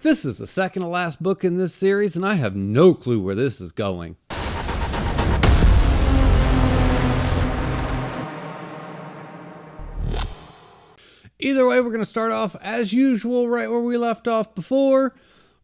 This is the second to last book in this series, and I have no clue where this is going. Either way, we're going to start off as usual right where we left off before.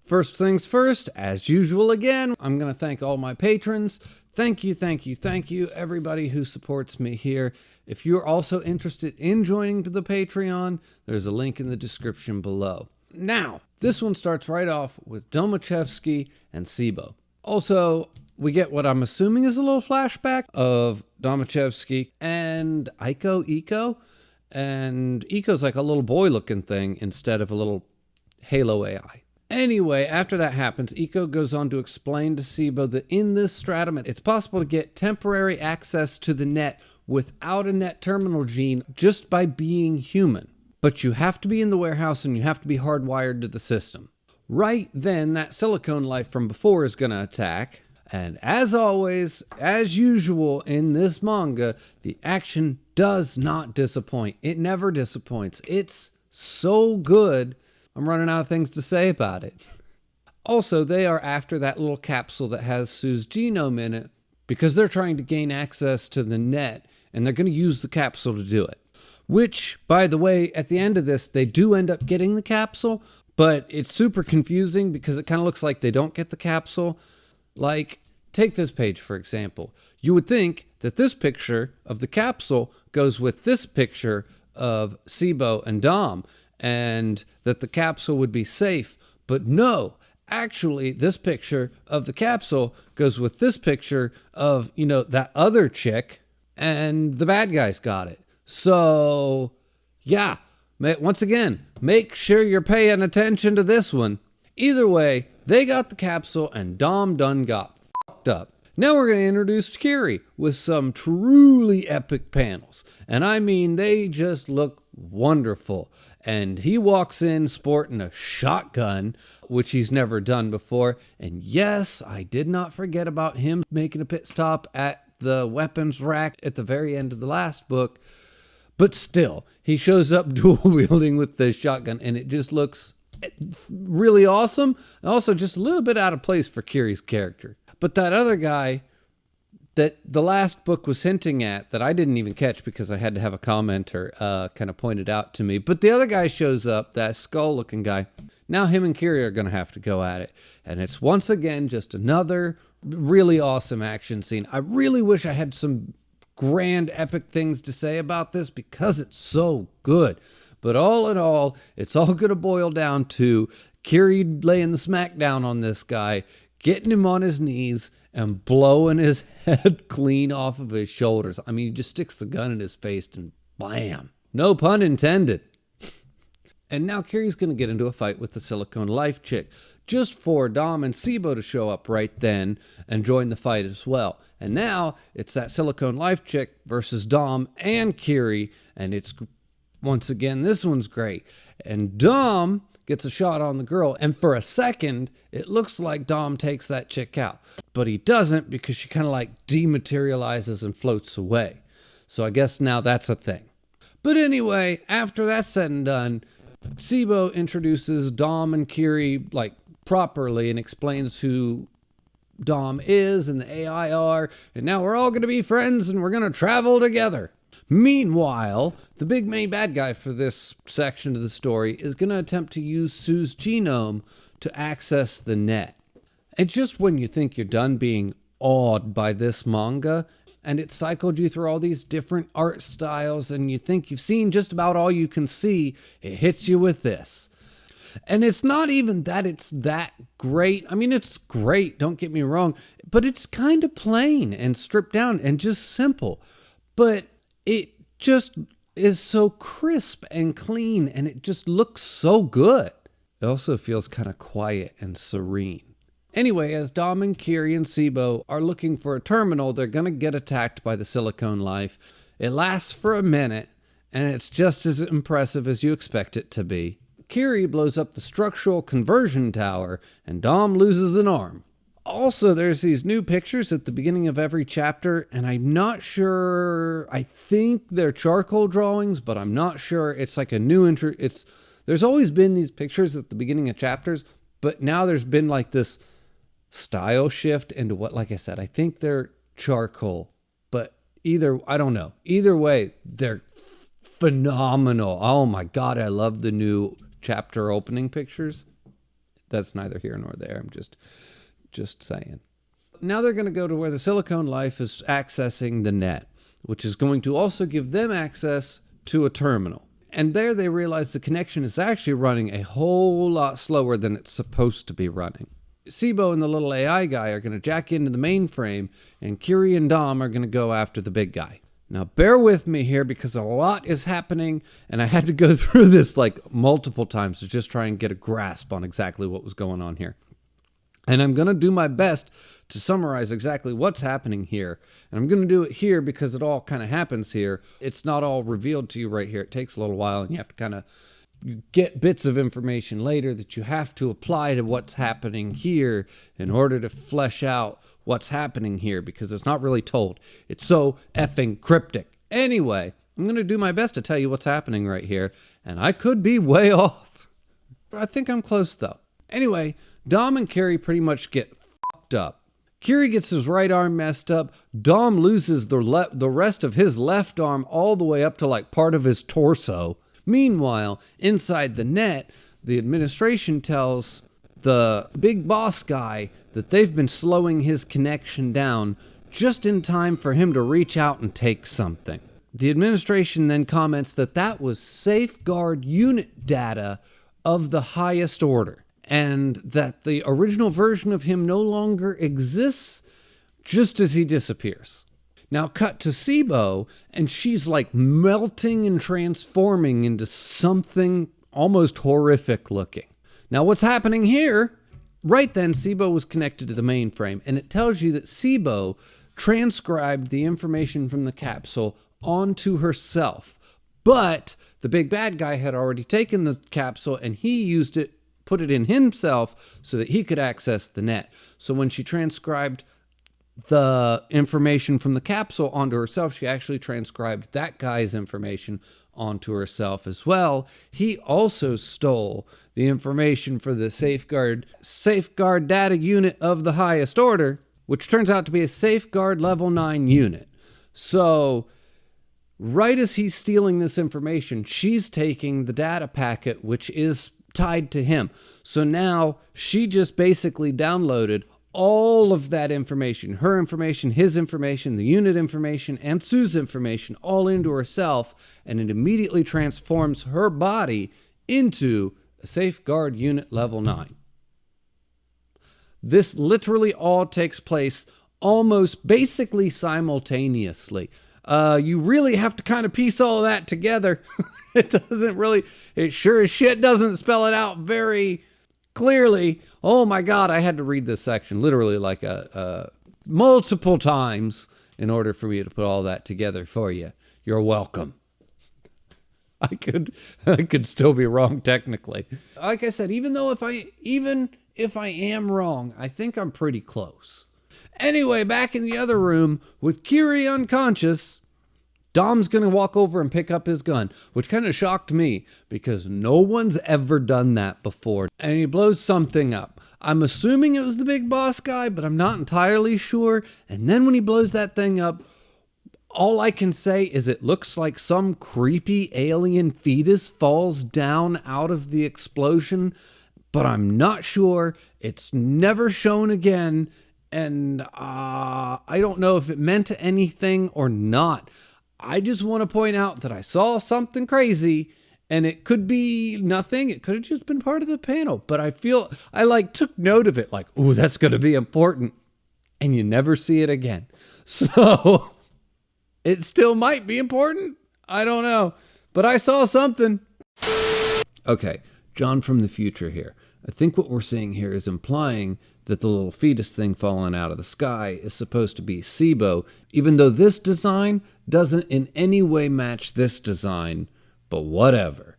First things first, as usual again, I'm going to thank all my patrons. Thank you, everybody who supports me here. If you're also interested in joining the Patreon, there's a link in the description below. Now, this one starts right off with Domachevsky and Sibo. Also, we get what I'm assuming is a little flashback of Domachevsky and Iko. And Iko's like a little boy-looking thing instead of a little Halo AI. Anyway, after that happens, Iko goes on to explain to Sibo that in this stratum, it's possible to get temporary access to the net without a net terminal gene just by being human. But you have to be in the warehouse and you have to be hardwired to the system. Right then, that silicone life from before is going to attack. And as always, as usual in this manga, the action does not disappoint. It never disappoints. It's so good. I'm running out of things to say about it. Also, they are after that little capsule that has Sue's genome in it because they're trying to gain access to the net and they're going to use the capsule to do it. Which, by the way, at the end of this, they do end up getting the capsule, but it's super confusing because it kind of looks like they don't get the capsule. Like, take this page, for example. You would think that this picture of the capsule goes with this picture of Sibo and Dom, and that the capsule would be safe. But no, actually, this picture of the capsule goes with this picture of, that other chick, and the bad guys got it. So, yeah, once again, make sure you're paying attention to this one. Either way, they got the capsule and Dom done got fucked up. Now we're going to introduce Kiri with some truly epic panels. And I mean, they just look wonderful. And he walks in sporting a shotgun, which he's never done before. And yes, I did not forget about him making a pit stop at the weapons rack at the very end of the last book. But still, he shows up dual wielding with the shotgun and it just looks really awesome. Also just a little bit out of place for Kiri's character. But that other guy that the last book was hinting at that I didn't even catch because I had to have a commenter kind of point it out to me. But the other guy shows up, that skull-looking guy. Now him and Kiri are going to have to go at it. And it's once again just another really awesome action scene. I really wish I had some grand epic things to say about this because it's so good. But all in all, it's all going to boil down to Kiri laying the smackdown on this guy, getting him on his knees and blowing his head clean off of his shoulders. I mean, he just sticks the gun in his face and blam. No pun intended. And now Kiri's going to get into a fight with the Silicone Life chick, just for Dom and Sibo to show up right then and join the fight as well. And now it's that Silicone Life chick versus Dom and Kiri, and it's, once again, this one's great. And Dom gets a shot on the girl, and for a second, it looks like Dom takes that chick out. But he doesn't because she kind of like dematerializes and floats away. So I guess now that's a thing. But anyway, after that's said and done, Sibo introduces Dom and Kiri like properly and explains who Dom is and the AI are, and now we're all going to be friends and we're going to travel together. Meanwhile, the big main bad guy for this section of the story is going to attempt to use Sue's genome to access the net. And just when you think you're done being awed by this manga, and it cycled you through all these different art styles, and you think you've seen just about all you can see, it hits you with this. And it's not even that it's that great. I mean, it's great, don't get me wrong, but it's kind of plain and stripped down and just simple. But it just is so crisp and clean, and it just looks so good. It also feels kind of quiet and serene. Anyway, as Dom and Kiri and Sibo are looking for a terminal, they're going to get attacked by the Silicone Life. It lasts for a minute, and it's just as impressive as you expect it to be. Kiri blows up the structural conversion tower, and Dom loses an arm. Also, there's these new pictures at the beginning of every chapter, and I'm not sure, I think they're charcoal drawings, but I'm not sure. It's like a new there's always been these pictures at the beginning of chapters, But now there's been like this style shift into what, like I said, I think they're charcoal, but I don't know. Either way, they're phenomenal. Oh my God, I love the new chapter opening pictures. That's neither here nor there. I'm just saying. Now they're going to go to where the Silicone Life is accessing the net, which is going to also give them access to a terminal. And there they realize the connection is actually running a whole lot slower than it's supposed to be running. Sibo and the little AI guy are going to jack into the mainframe, and Kiri and Dom are going to go after the big guy. Now, bear with me here because a lot is happening, and I had to go through this like multiple times to just try and get a grasp on exactly what was going on here. And I'm going to do my best to summarize exactly what's happening here. And I'm going to do it here because it all kind of happens here. It's not all revealed to you right here. It takes a little while, and you have to kind of get bits of information later that you have to apply to what's happening here in order to flesh out what's happening here, because it's not really told. It's so effing cryptic. Anyway, I'm going to do my best to tell you what's happening right here, and I could be way off. I think I'm close, though. Anyway, Dom and Kiri pretty much get fucked up. Kiri gets his right arm messed up. Dom loses the rest of his left arm all the way up to like part of his torso. Meanwhile, inside the net, the administration tells the big boss guy that they've been slowing his connection down just in time for him to reach out and take something. The administration then comments that that was safeguard unit data of the highest order, and that the original version of him no longer exists just as he disappears. Now cut to Sibo, and she's like melting and transforming into something almost horrific looking. Now what's happening here? Right then, Sibo was connected to the mainframe, and it tells you that Sibo transcribed the information from the capsule onto herself. But the big bad guy had already taken the capsule, and he used it, put it in himself so that he could access the net. So when she transcribed the information from the capsule onto herself, she actually transcribed that guy's information onto herself as well. He also stole the information for the safeguard data unit of the highest order, which turns out to be a safeguard level 9 unit. So right as he's stealing this information, she's taking the data packet, which is tied to him. So now she just basically downloaded all of that information, her information, his information, the unit information, and Sue's information all into herself, and it immediately transforms her body into a safeguard unit level 9. This literally all takes place almost basically simultaneously. You really have to kind of piece all of that together. It sure as shit doesn't spell it out very clearly. Oh my God, I had to read this section literally like multiple times in order for me to put all that together for you. You're welcome. I could still be wrong technically. Like I said, even if I am wrong, I think I'm pretty close. Anyway, back in the other room with Kiri unconscious, Dom's going to walk over and pick up his gun, which kind of shocked me because no one's ever done that before. And he blows something up. I'm assuming it was the big boss guy, but I'm not entirely sure. And then when he blows that thing up, all I can say is it looks like some creepy alien fetus falls down out of the explosion, but I'm not sure. It's never shown again. And I don't know if it meant anything or not. I just want to point out that I saw something crazy, and it could be nothing. It could have just been part of the panel, but I took note of it like, ooh, that's going to be important. And you never see it again. So it still might be important. I don't know, but I saw something. Okay, John from the future here. I think what we're seeing here is implying that the little fetus thing falling out of the sky is supposed to be Sibo, even though this design doesn't in any way match this design, but whatever.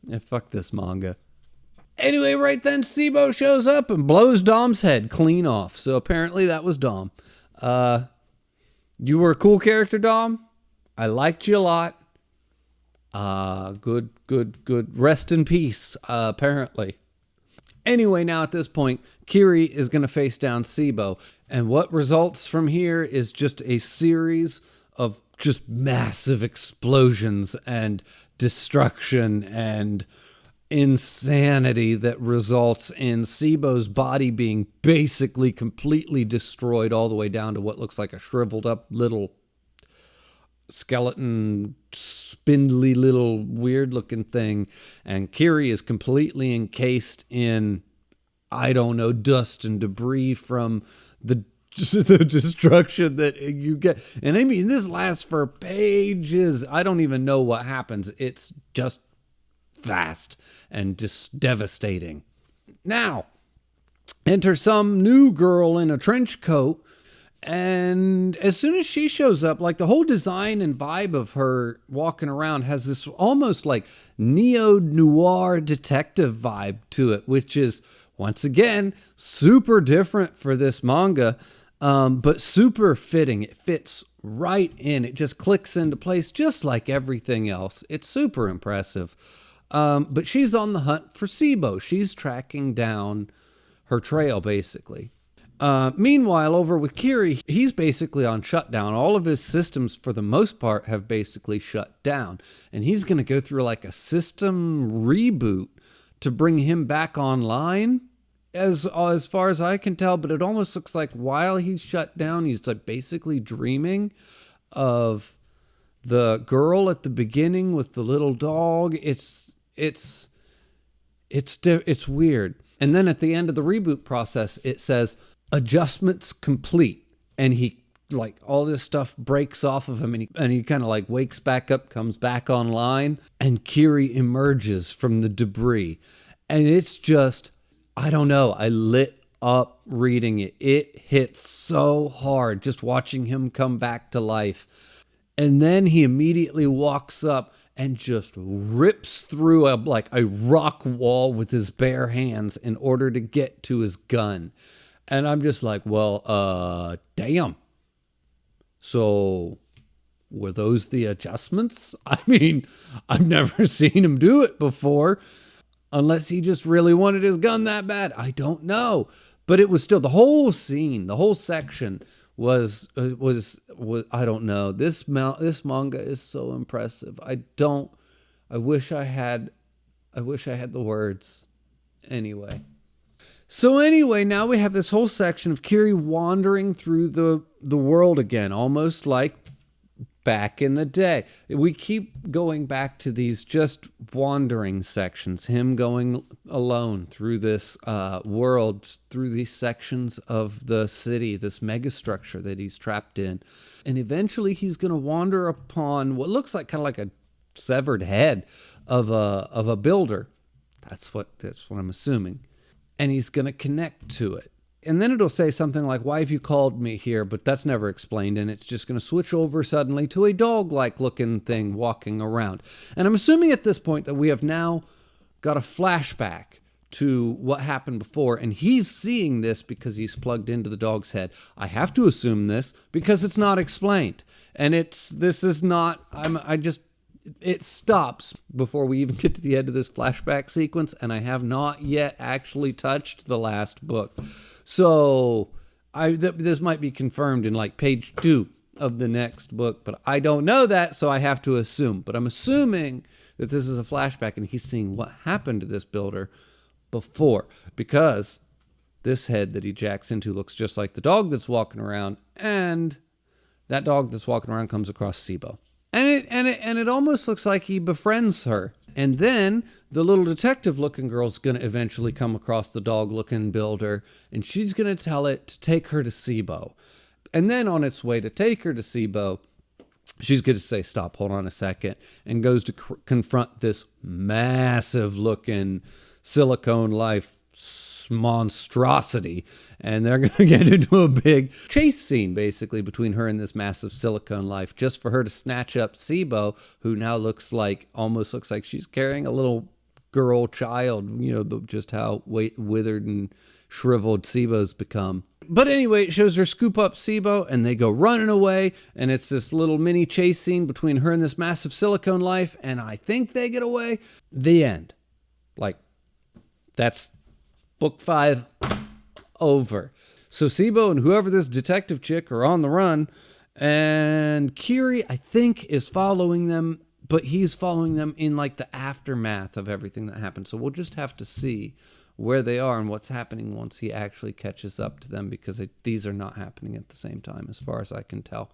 Yeah, fuck this manga. Anyway, right then, Sibo shows up and blows Dom's head clean off. So apparently that was Dom. You were a cool character, Dom. I liked you a lot. Good. Rest in peace, apparently. Anyway, now at this point, Kiri is going to face down Sibo. And what results from here is just a series of just massive explosions and destruction and insanity that results in Sibo's body being basically completely destroyed all the way down to what looks like a shriveled up little skeleton, spindly little weird looking thing. And Kiri is completely encased in, I don't know, dust and debris from the destruction that you get. And I mean, this lasts for pages. I don't even know what happens. It's just fast and just devastating. Now, enter some new girl in a trench coat. And as soon as she shows up, like the whole design and vibe of her walking around has this almost like neo-noir detective vibe to it, which is, once again, super different for this manga, but super fitting. It fits right in. It just clicks into place just like everything else. It's super impressive. But she's on the hunt for Sibo. She's tracking down her trail, basically. Meanwhile, over with Kiri, he's basically on shutdown. All of his systems, for the most part, have basically shut down. And he's going to go through like a system reboot to bring him back online, as far as I can tell. But it almost looks like while he's shut down, he's like basically dreaming of the girl at the beginning with the little dog. It's weird. And then at the end of the reboot process, it says, adjustments complete, and he like all this stuff breaks off of him, and he kind of like wakes back up, comes back online, and Kiri emerges from the debris. And it's just, I don't know, I lit up reading it. It hits so hard just watching him come back to life. And then he immediately walks up and just rips through a rock wall with his bare hands in order to get to his gun. And I'm just like, well, damn. So were those the adjustments? I mean, I've never seen him do it before, unless he just really wanted his gun that bad. I don't know. But it was still, the whole scene, the whole section was I don't know. This manga is so impressive. I wish I had the words. Anyway. So anyway, now we have this whole section of Kiri wandering through the world again, almost like back in the day. We keep going back to these just wandering sections, him going alone through this world, through these sections of the city, this megastructure that he's trapped in. And eventually he's going to wander upon what looks like kind of like a severed head of a builder. That's what I'm assuming. And he's going to connect to it. And then it'll say something like, why have you called me here? But that's never explained. And it's just going to switch over suddenly to a dog-like looking thing walking around. And I'm assuming at this point that we have now got a flashback to what happened before. And he's seeing this because he's plugged into the dog's head. I have to assume this because it's not explained. And it stops before we even get to the end of this flashback sequence, and I have not yet actually touched the last book. So this might be confirmed in like page 2 of the next book, but I don't know that, so I have to assume. But I'm assuming that this is a flashback, and he's seeing what happened to this builder before, because this head that he jacks into looks just like the dog that's walking around, and that dog that's walking around comes across Sibo. And it almost looks like he befriends her. And then the little detective-looking girl's going to eventually come across the dog-looking builder, and she's going to tell it to take her to Sibo. And then on its way to take her to Sibo, she's going to say, stop, hold on a second, and goes to confront this massive-looking silicone life monstrosity, and they're going to get into a big chase scene basically between her and this massive silicone life, just for her to snatch up Sibo, who now almost looks like she's carrying a little girl child, just how withered and shriveled Sibo's become. But anyway, it shows her scoop up Sibo, and they go running away, and it's this little mini chase scene between her and this massive silicone life, and I think they get away. The end. Like, that's Book 5 over. So Sibo and whoever this detective chick are on the run, and Kiri, I think, is following them, but he's following them in like the aftermath of everything that happened. So we'll just have to see where they are and what's happening once he actually catches up to them, because these are not happening at the same time as far as I can tell.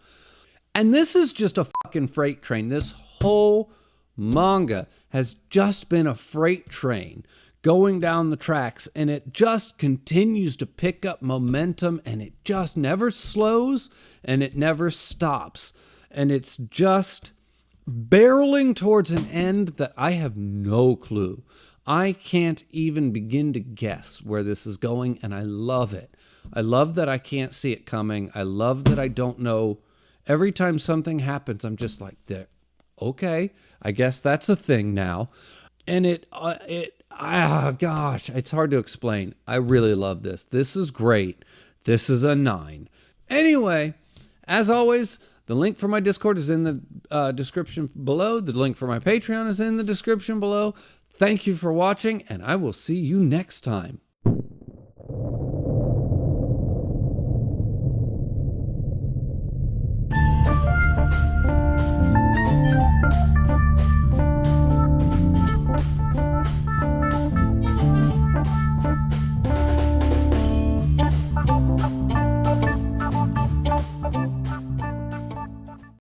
And this is just a fucking freight train. This whole manga has just been a freight train going down the tracks, and it just continues to pick up momentum, and it just never slows and it never stops, and it's just barreling towards an end that I have no clue. I can't even begin to guess where this is going, and I love it. I love that I can't see it coming. I love that I don't know. Every time something happens, I'm just like, okay, I guess that's a thing now. And gosh, it's hard to explain. I really love this. This is great. This is a 9. Anyway, as always, the link for my Discord is in the description below. The link for my Patreon is in the description below. Thank you for watching, and I will see you next time.